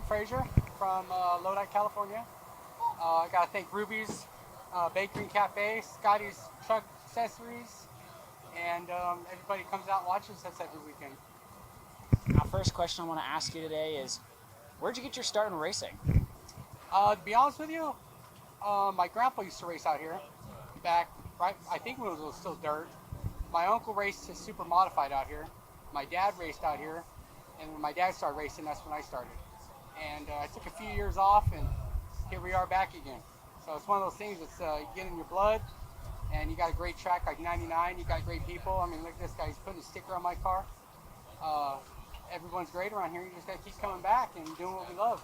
Fraser from Lodi, California. I got to thank Ruby's Bakery and Cafe, Scotty's Truck Accessories, and everybody comes out and watches us every weekend. Now, first question I want to ask you today is, where'd you get your start in racing? To be honest with you, my grandpa used to race out here back, I think when it was still dirt. My uncle raced his super modified out here. My dad raced out here, and when my dad started racing, that's when I started. And I took a few years off, and here we are back again. So it's one of those things that's you get in your blood, and you got a great track like 99. You got great people. I mean, look at this guy. He's putting a sticker on my car. Everyone's great around here. You just got to keep coming back and doing what we love.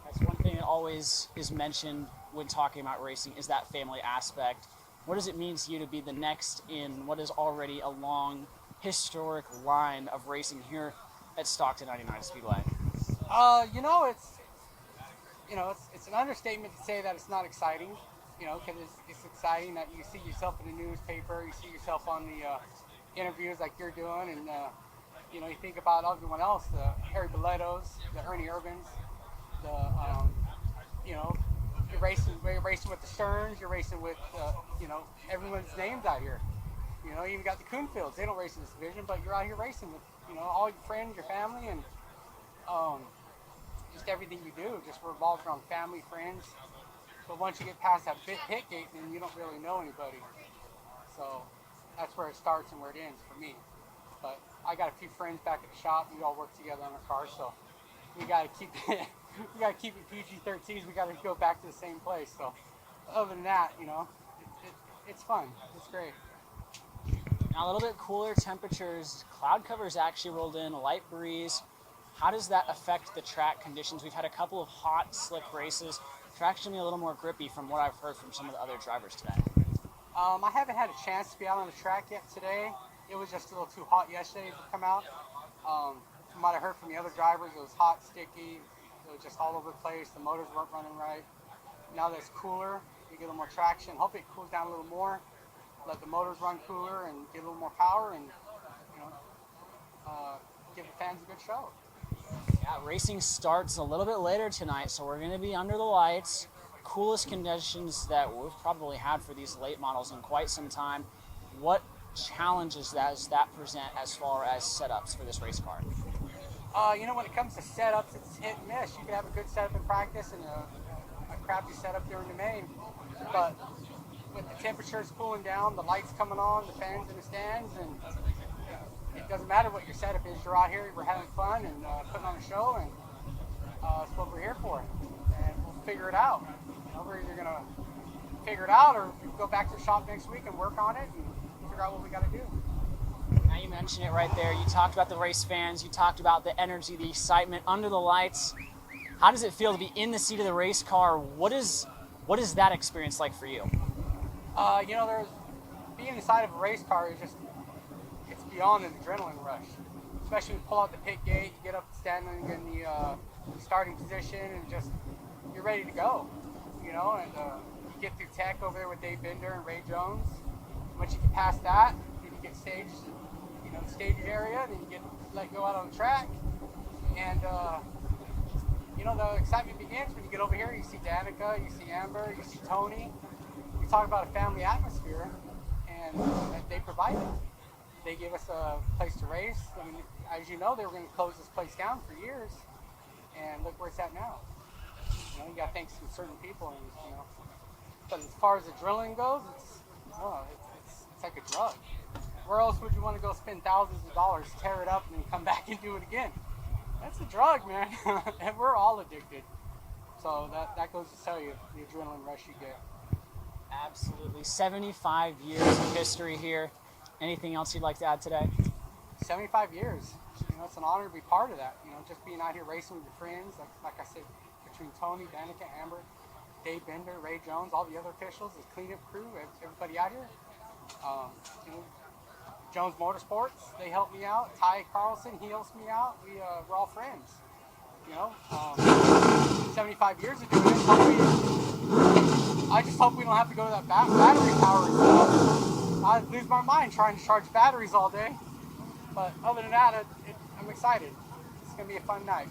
That's one thing that always is mentioned when talking about racing is that family aspect. What does it mean to you to be the next in what is already a long, historic line of racing here at Stockton 99 Speedway? It's an understatement to say that it's not exciting. Because it's exciting that you see yourself in the newspaper, you see yourself on the interviews like you're doing, and you think about everyone else, the Harry Bolettos, the Ernie Urbans, you're racing with the Stearns, you're racing with, everyone's names out here. You even got the Coonfields. They don't race in this division, but you're out here racing with, all your friends, your family, and just everything you do just revolves around family, friends. But once you get past that pit gate, then you don't really know anybody. So that's where it starts and where it ends for me. But I got a few friends back at the shop. We all work together on our cars, so we got to keep it. We got to keep it PG-13s. We got to go back to the same place. So other than that, it's fun. It's great. Now, a little bit cooler temperatures. Cloud cover's actually rolled in, a light breeze. How does that affect the track conditions? We've had a couple of hot, slick races. Track's going to be a little more grippy from what I've heard from some of the other drivers today. I haven't had a chance to be out on the track yet today. It was just a little too hot yesterday to come out. From what I heard from the other drivers, it was hot, sticky. It was just all over the place. The motors weren't running right. Now that it's cooler, you get a little more traction. Hopefully it cools down a little more. Let the motors run cooler and get a little more power, and give the fans a good show. Yeah, racing starts a little bit later tonight, so we're going to be under the lights. Coolest conditions that we've probably had for these late models in quite some time. What challenges does that present as far as setups for this race car? When it comes to setups, it's hit and miss. You can have a good setup in practice and a crappy setup during the main. But with the temperatures cooling down, the lights coming on, the fans in the stands, and it doesn't matter what your setup is. You're out here, we're having fun and putting on a show, and that's what we're here for. And we'll figure it out. We're either going to figure it out or go back to the shop next week and work on it and figure out what we got to do. Now, you mentioned it right there. You talked about the race fans. You talked about the energy, the excitement under the lights. How does it feel to be in the seat of the race car? What is that experience like for you? There's being inside of a race car is it's beyond an adrenaline rush. Especially when you pull out the pit gate, you get up standing in the starting position, and just you're ready to go. And you get through tech over there with Dave Bender and Ray Jones. Once you get past that, then you get staged, the stage area, then you get let go out on the track, and the excitement begins when you get over here. You see Danica, you see Amber, you see Tony. You talk about a family atmosphere, and they provide it. They give us a place to race. I mean, as you know, they were going to close this place down for years, and look where it's at now. You got to thank some certain people, and But as far as adrenaline goes, it's like a drug. Where else would you want to go spend thousands of dollars, tear it up, and then come back and do it again? That's a drug, man. And we're all addicted. So that goes to tell you the adrenaline rush you get. Absolutely. 75 years of history here. Anything else you'd like to add today? 75 years. It's an honor to be part of that. Just being out here racing with your friends, like I said, between Tony, Danica, Amber, Dave Bender, Ray Jones, all the other officials, the cleanup crew, everybody out here. Jones Motorsports, they help me out. Ty Carlson, he helps me out. We're all friends. 75 years of doing it. I just hope we don't have to go to that battery powered stuff. I lose my mind trying to charge batteries all day. But other than that, I'm excited. It's going to be a fun night.